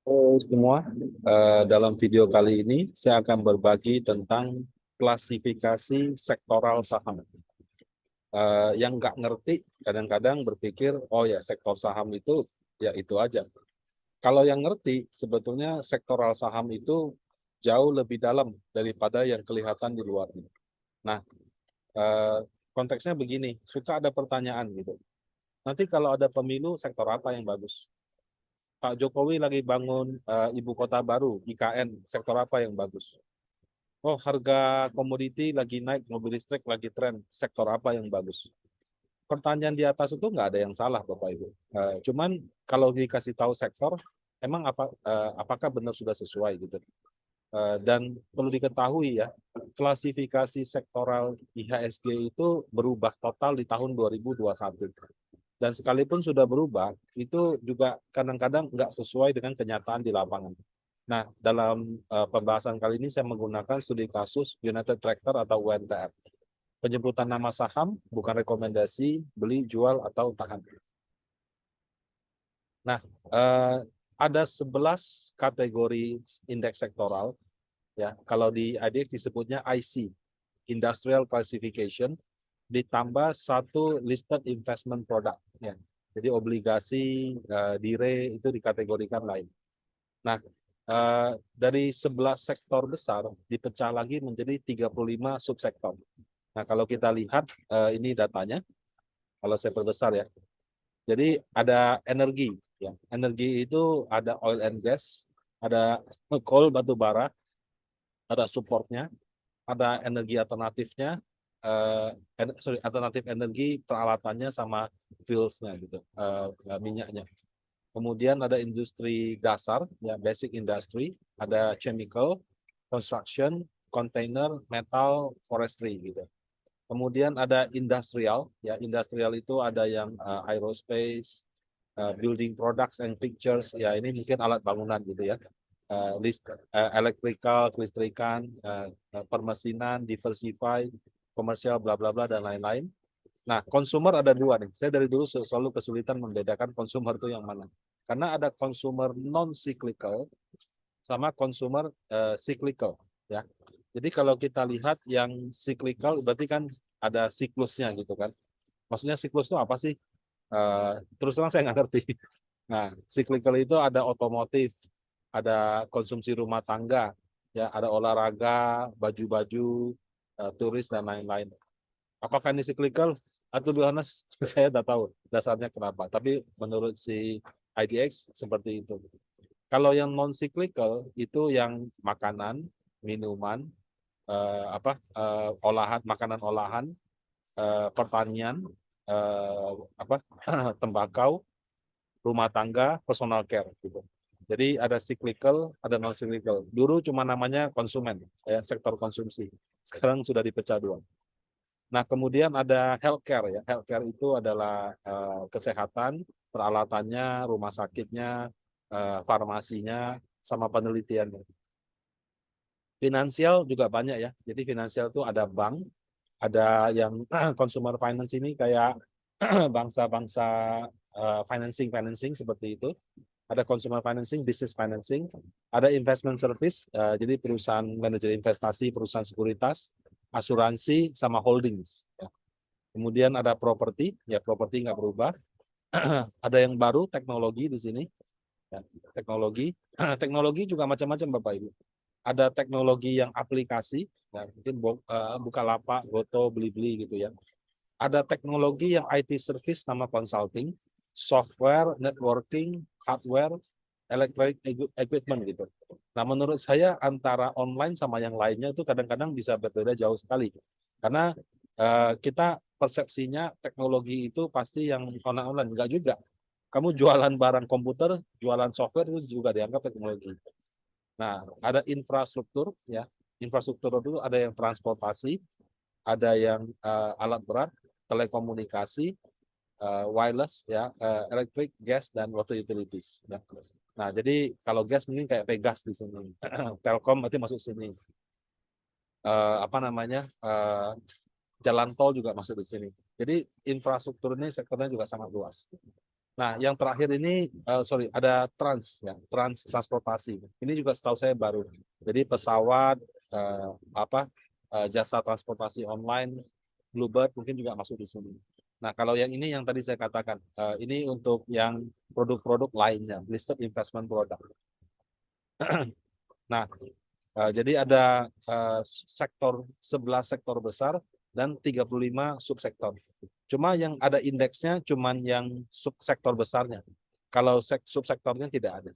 Halo semua. Dalam video kali ini saya akan berbagi tentang klasifikasi sektoral saham. Yang nggak ngerti kadang-kadang berpikir, oh ya sektor saham itu ya itu aja. Kalau yang ngerti sebetulnya sektoral saham itu jauh lebih dalam daripada yang kelihatan di luarnya. Nah, eh, konteksnya begini, suka ada pertanyaan gitu. Nanti kalau ada pemilu sektor apa yang bagus? Pak Jokowi lagi bangun ibu kota baru, IKN, sektor apa yang bagus? Oh, harga komoditi lagi naik, mobil listrik lagi tren, sektor apa yang bagus? Pertanyaan di atas itu nggak ada yang salah, Bapak Ibu. Cuman kalau dikasih tahu sektor, emang apakah benar sudah sesuai gitu? Dan perlu diketahui ya, klasifikasi sektoral IHSG itu berubah total di tahun 2021. Dan sekalipun sudah berubah, itu juga kadang-kadang nggak sesuai dengan kenyataan di lapangan. Nah, dalam pembahasan kali ini saya menggunakan studi kasus United Tractor atau UNTR. Penyebutan nama saham bukan rekomendasi beli, jual, atau tahan. Nah, eh, ada 11 kategori indeks sektoral. Ya, kalau di IDX disebutnya IC, Industrial Classification, ditambah satu listed investment product. Ya. Jadi obligasi, dire itu dikategorikan lain. Nah, dari 11 sektor besar dipecah lagi menjadi 35 subsektor. Nah, kalau kita lihat ini datanya, kalau saya perbesar ya. Jadi ada energi, ya. Energi itu ada oil and gas, ada coal batu bara, ada supportnya, ada energi alternatifnya, alternatif energi peralatannya sama fuelsnya gitu, minyaknya. Kemudian ada industri dasar, ya basic industry, ada chemical, construction, container, metal, forestry gitu. Kemudian ada industrial, ya industrial itu ada yang aerospace, building products and pictures, ya ini mungkin alat bangunan gitu ya. Electrical, kelistrikan, permesinan, diversify, komersial, bla bla bla dan lain-lain. Nah, consumer ada dua nih. Saya dari dulu selalu kesulitan membedakan consumer itu yang mana. Karena ada consumer non-cyclical sama consumer cyclical. Ya. Jadi kalau kita lihat yang cyclical berarti kan ada siklusnya gitu kan. Maksudnya siklus itu apa sih? Terus terang saya nggak ngerti. Nah, cyclical itu ada otomotif, ada konsumsi rumah tangga, ya ada olahraga, baju-baju, turis dan lain-lain. Apakah ini cyclical? Atau be honest, saya tidak tahu dasarnya kenapa. Tapi menurut si IDX seperti itu. Kalau yang non cyclical itu yang makanan, minuman, olahan, makanan olahan, pertanian, apa tembakau, rumah tangga, personal care gitu. Jadi ada cyclical, ada non cyclical. Dulu cuma namanya konsumen, ya, sektor konsumsi. Sekarang sudah dipecah dua. Nah, kemudian ada healthcare ya. Healthcare itu adalah kesehatan, peralatannya, rumah sakitnya, farmasinya, sama penelitiannya. Finansial juga banyak ya. Jadi finansial itu ada bank, ada yang consumer finance ini kayak bangsa-bangsa financing seperti itu. Ada consumer financing, business financing, ada investment service, jadi perusahaan manajer investasi, perusahaan sekuritas, asuransi, sama holdings. Ya. Kemudian ada properti, ya properti nggak berubah. Ada yang baru, teknologi di sini. Ya, teknologi, teknologi juga macam-macam Bapak Ibu. Ada teknologi yang aplikasi, ya, mungkin Bukalapak, Goto, Blibli gitu ya. Ada teknologi yang IT service nama consulting, software, networking, hardware, electronic equipment gitu. Nah, menurut saya antara online sama yang lainnya itu kadang-kadang bisa berbeda jauh sekali. Karena kita persepsinya teknologi itu pasti yang online, enggak juga. Kamu jualan barang komputer, jualan software itu juga dianggap teknologi. Nah, ada infrastruktur ya. Infrastruktur itu ada yang transportasi, ada yang alat berat, telekomunikasi, wireless ya, elektrik, gas dan water utilities. Ya. Nah, jadi kalau gas mungkin kayak Pegas di sini. Telkom berarti masuk sini. Apa namanya? Jalan tol juga masuk di sini. Jadi infrastruktur ini sektornya juga sangat luas. Nah, yang terakhir ini, ada trans, ya, transportasi. Ini juga setahu saya baru. Jadi pesawat, jasa transportasi online, Bluebird mungkin juga masuk di sini. Nah, kalau yang ini yang tadi saya katakan, ini untuk yang produk-produk lainnya, listed investment product. Nah, jadi ada sektor 11 sektor besar dan 35 subsektor. Cuma yang ada indeksnya cuman yang subsektor besarnya. Kalau subsektornya tidak ada.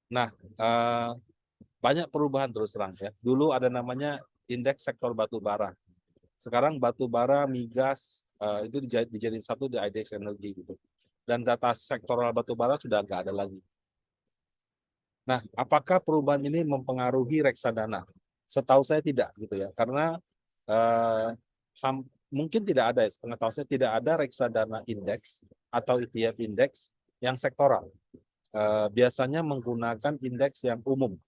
Nah, banyak perubahan terus terang ya. Dulu ada namanya indeks sektor batu bara. Sekarang batu bara, migas itu dijadiin satu di IDX energi gitu. Dan data sektoral batu bara sudah nggak ada lagi. Nah, apakah perubahan ini mempengaruhi reksadana? Setahu saya tidak gitu ya, karena eh, mungkin tidak ada ya, pengetahuan saya tidak ada reksadana indeks atau ETF indeks yang sektoral. Biasanya menggunakan indeks yang umum.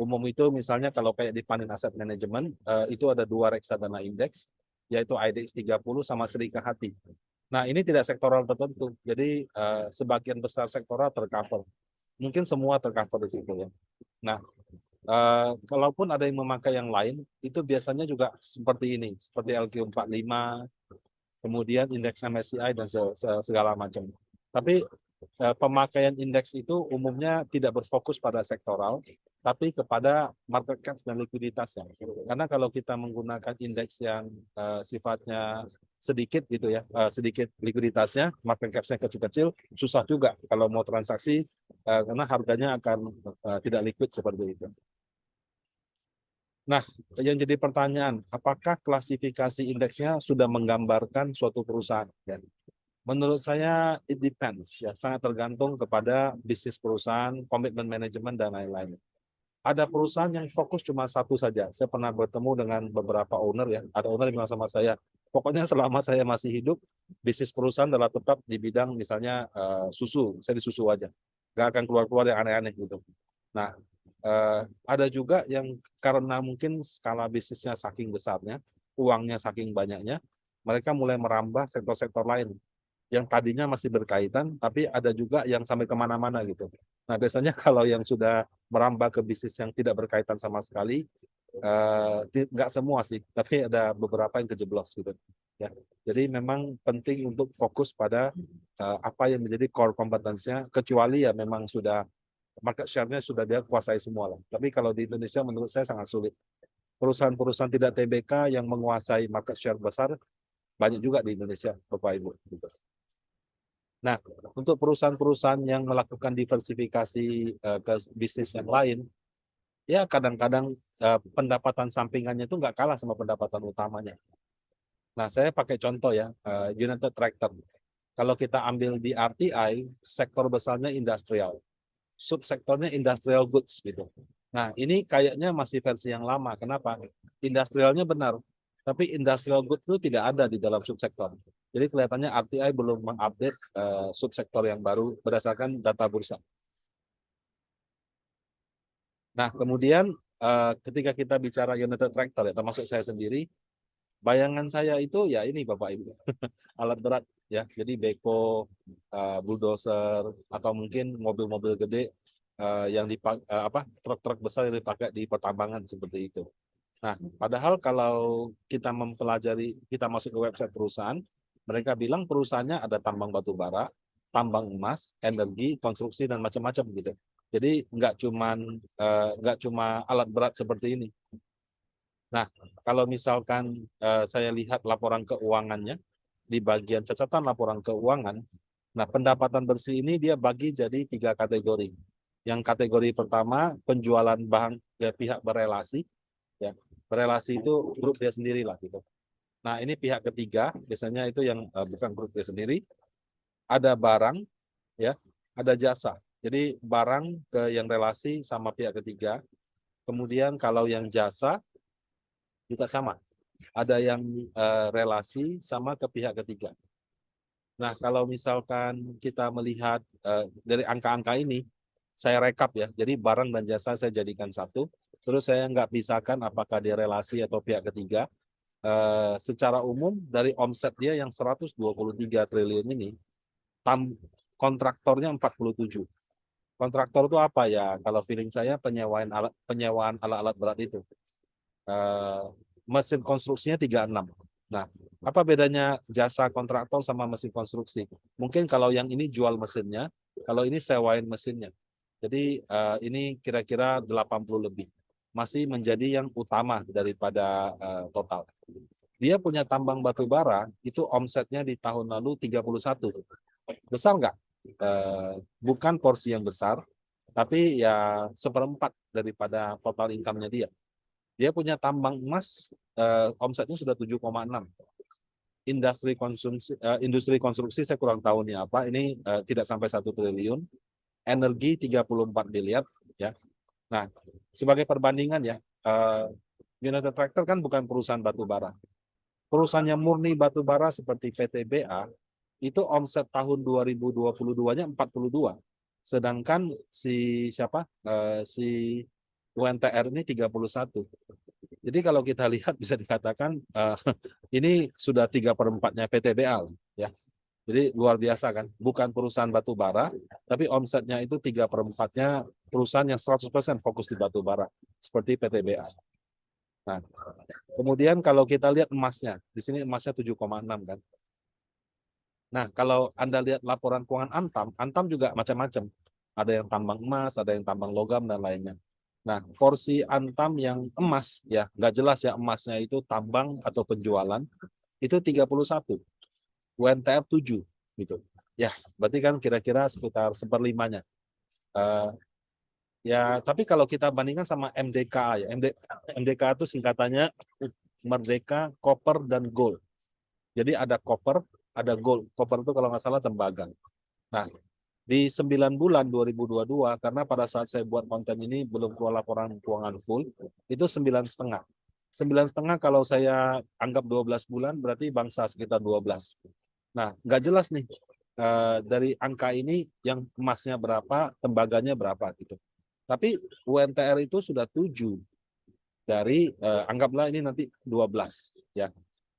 Umum itu misalnya kalau kayak di Panin Asset Management, itu ada 2 reksadana indeks, yaitu IDX 30 sama Serika Hati. Nah, ini tidak sektoral tertentu, jadi sebagian besar sektoral tercover. Mungkin semua tercover di situ ya. Nah, kalaupun ada yang memakai yang lain, itu biasanya juga seperti ini, seperti LQ45, kemudian indeks MSCI dan segala macam. Tapi pemakaian indeks itu umumnya tidak berfokus pada sektoral, tapi kepada market cap dan likuiditasnya. Karena kalau kita menggunakan indeks yang sifatnya sedikit gitu ya, sedikit likuiditasnya, market cap-nya kecil-kecil, susah juga kalau mau transaksi karena harganya akan tidak liquid seperti itu. Nah, yang jadi pertanyaan, apakah klasifikasi indeksnya sudah menggambarkan suatu perusahaan? Ya. Menurut saya, it depends, ya, sangat tergantung kepada bisnis perusahaan, komitmen manajemen, dan lain-lain. Ada perusahaan yang fokus cuma satu saja. Saya pernah bertemu dengan beberapa owner ya. Ada owner yang bilang sama saya, pokoknya selama saya masih hidup, bisnis perusahaan adalah tetap di bidang misalnya susu. Saya di susu aja. Nggak akan keluar-keluar yang aneh-aneh gitu. Nah, ada juga yang karena mungkin skala bisnisnya saking besarnya, uangnya saking banyaknya, mereka mulai merambah sektor-sektor lain yang tadinya masih berkaitan, tapi ada juga yang sampai kemana-mana gitu. Nah, biasanya kalau yang sudah merambah ke bisnis yang tidak berkaitan sama sekali, nggak semua sih, tapi ada beberapa yang kejeblos gitu. Ya, jadi memang penting untuk fokus pada apa yang menjadi core kompetensinya, kecuali ya memang sudah market share-nya sudah dia kuasai semua lah. Tapi kalau di Indonesia menurut saya sangat sulit. Perusahaan-perusahaan tidak TBK yang menguasai market share besar banyak juga di Indonesia, Bapak Ibu. Nah, untuk perusahaan-perusahaan yang melakukan diversifikasi ke bisnis yang lain, ya kadang-kadang pendapatan sampingannya itu nggak kalah sama pendapatan utamanya. Nah, saya pakai contoh ya, United Tractor. Kalau kita ambil di RTI, sektor besarnya industrial, subsektornya industrial goods gitu. Nah, ini kayaknya masih versi yang lama. Kenapa? Industrialnya benar, tapi industrial goods itu tidak ada di dalam subsektor. Jadi kelihatannya RTI belum mengupdate subsektor yang baru berdasarkan data bursa. Nah, kemudian ketika kita bicara United Tractor ya, termasuk saya sendiri, bayangan saya itu ya ini Bapak Ibu, alat berat ya. Jadi beko, bulldozer, atau mungkin mobil-mobil gede yang dipakai truk-truk besar yang dipakai di pertambangan seperti itu. Nah, padahal kalau kita mempelajari, kita masuk ke website perusahaan, mereka bilang perusahaannya ada tambang batu bara, tambang emas, energi, konstruksi dan macam-macam gitu. Jadi nggak cuma alat berat seperti ini. Nah, kalau misalkan saya lihat laporan keuangannya di bagian catatan laporan keuangan, nah pendapatan bersih ini dia bagi jadi 3 kategori. Yang kategori pertama penjualan bahan ke pihak berelasi, ya berelasi itu grup dia sendiri lah gitu. Nah ini pihak ketiga biasanya itu yang bukan grup dia sendiri. Ada barang, ya, ada jasa. Jadi barang ke yang relasi sama pihak ketiga. Kemudian kalau yang jasa juga sama. Ada yang relasi sama ke pihak ketiga. Nah, kalau misalkan kita melihat dari angka-angka ini, saya rekap ya. Jadi barang dan jasa saya jadikan satu. Terus saya nggak pisahkan apakah dia relasi atau pihak ketiga. secara umum dari omset dia yang 123 triliun ini, kontraktornya 47. Kontraktor itu apa ya? Kalau feeling saya penyewaan alat-alat berat itu. Eh, Mesin konstruksinya 36. Nah, apa bedanya jasa kontraktor sama mesin konstruksi? Mungkin kalau yang ini jual mesinnya, kalau ini sewain mesinnya. Jadi ini kira-kira 80 lebih. Masih menjadi yang utama daripada total. Dia punya tambang batu bara, itu omsetnya di tahun lalu 31. Besar nggak? Bukan porsi yang besar, tapi ya seperempat daripada total income-nya dia. Dia punya tambang emas, omsetnya sudah 7,6. Industri konstruksi saya kurang tahu nih apa. Ini tidak sampai 1 triliun. Energi 34 miliar. Ya. Nah, sebagai perbandingan ya, United Tractor kan bukan perusahaan batu bara. Perusahaannya murni batu bara seperti PTBA, itu omset tahun 2022-nya 42. Sedangkan si siapa? Si UNTR ini 31. Jadi kalau kita lihat bisa dikatakan ini sudah 3/4-nya PTBA, ya. Jadi luar biasa kan, bukan perusahaan batu bara, tapi omsetnya itu 3/4-nya perusahaan yang 100% fokus di batu bara, seperti PTBA. Nah, kemudian kalau kita lihat emasnya, di sini emasnya 7,6 kan. Nah, kalau Anda lihat laporan keuangan Antam juga macam-macam. Ada yang tambang emas, ada yang tambang logam, dan lainnya. Nah, porsi Antam yang emas, ya nggak jelas ya emasnya itu tambang atau penjualan, itu 31. UNTR 7. Gitu. Ya, berarti kan kira-kira sekitar 1/5-nya. Ya, tapi kalau kita bandingkan sama MDKA, ya, MDKA itu singkatannya Merdeka, Koper, dan Gold. Jadi ada koper, ada gold. Koper itu kalau nggak salah tembaga. Nah, di 9 bulan 2022, karena pada saat saya buat konten ini belum keluar laporan keuangan full, itu 9,5. 9,5 kalau saya anggap 12 bulan, berarti bangsa sekitar 12. Nah, nggak jelas nih, dari angka ini yang emasnya berapa, tembaganya berapa gitu. Tapi UNTR itu sudah 7 dari, anggaplah ini nanti 12. Ya.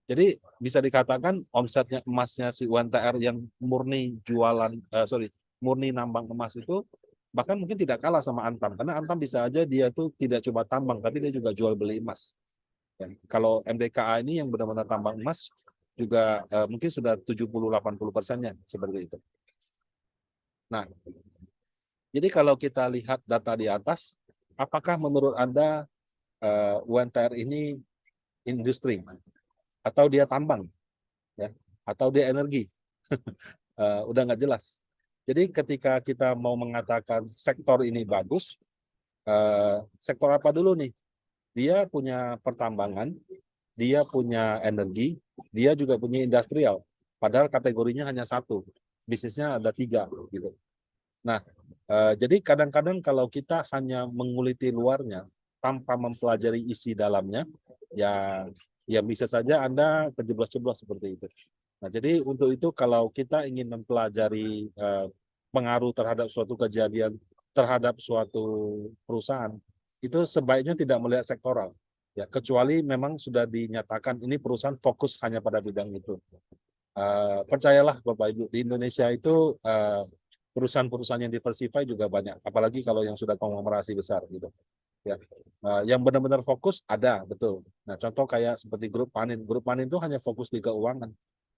Jadi bisa dikatakan omsetnya emasnya si UNTR yang murni jualan, murni nambang emas itu bahkan mungkin tidak kalah sama Antam. Karena Antam bisa aja dia tuh tidak cuma tambang, tapi dia juga jual beli emas. Ya. Kalau MDKA ini yang benar-benar tambang emas juga mungkin sudah 70-80%-nya seperti itu. Nah, jadi kalau kita lihat data di atas, apakah menurut Anda UNTR ini industri atau dia tambang, ya, atau dia energi? Udah nggak jelas. Jadi ketika kita mau mengatakan sektor ini bagus, sektor apa dulu nih? Dia punya pertambangan, dia punya energi, dia juga punya industrial. Padahal kategorinya hanya satu, bisnisnya ada 3 gitu. Nah, jadi kadang-kadang kalau kita hanya menguliti luarnya tanpa mempelajari isi dalamnya, ya bisa saja Anda kejeblos-jeblos seperti itu. Nah, jadi untuk itu kalau kita ingin mempelajari pengaruh terhadap suatu kejadian terhadap suatu perusahaan, itu sebaiknya tidak melihat sektoral. Ya, kecuali memang sudah dinyatakan ini perusahaan fokus hanya pada bidang itu. Percayalah Bapak Ibu, di Indonesia itu perusahaan-perusahaan yang diversify juga banyak, apalagi kalau yang sudah konglomerasi besar gitu. Ya, yang benar-benar fokus ada betul. Nah, contoh kayak seperti Grup Panin. Grup Panin itu hanya fokus di keuangan.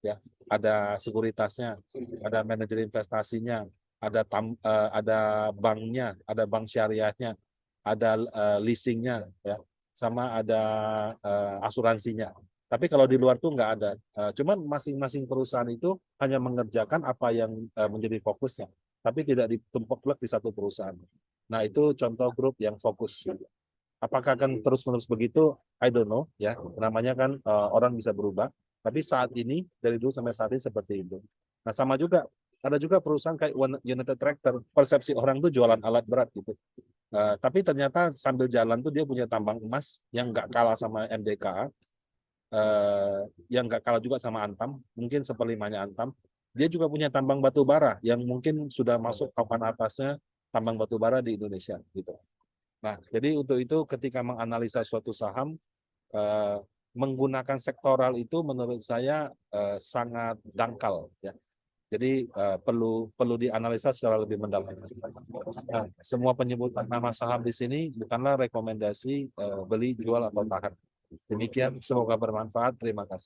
Ya, ada sekuritasnya, ada manajer investasinya, ada banknya, ada bank syariahnya, ada leasingnya, ya, sama ada asuransinya. Tapi kalau di luar tuh nggak ada. Cuman masing-masing perusahaan itu hanya mengerjakan apa yang menjadi fokusnya, tapi tidak ditumpuk di satu perusahaan. Nah, itu contoh grup yang fokus. Apakah akan terus-menerus begitu? I don't know, ya. Namanya kan orang bisa berubah. Tapi saat ini dari dulu sampai saat ini seperti itu. Nah, sama juga ada juga perusahaan kayak United Tractor. Persepsi orang tuh jualan alat berat gitu. Tapi ternyata sambil jalan tuh dia punya tambang emas yang nggak kalah sama MDKA, yang nggak kalah juga sama Antam, mungkin 1/5-nya Antam. Dia juga punya tambang batu bara yang mungkin sudah masuk papan atasnya tambang batu bara di Indonesia gitu. Nah, jadi untuk itu ketika menganalisa suatu saham, menggunakan sektoral itu menurut saya sangat dangkal ya. Jadi perlu dianalisa secara lebih mendalam. Nah, semua penyebutan nama saham di sini bukanlah rekomendasi beli, jual atau tahan. Demikian, semoga bermanfaat. Terima kasih.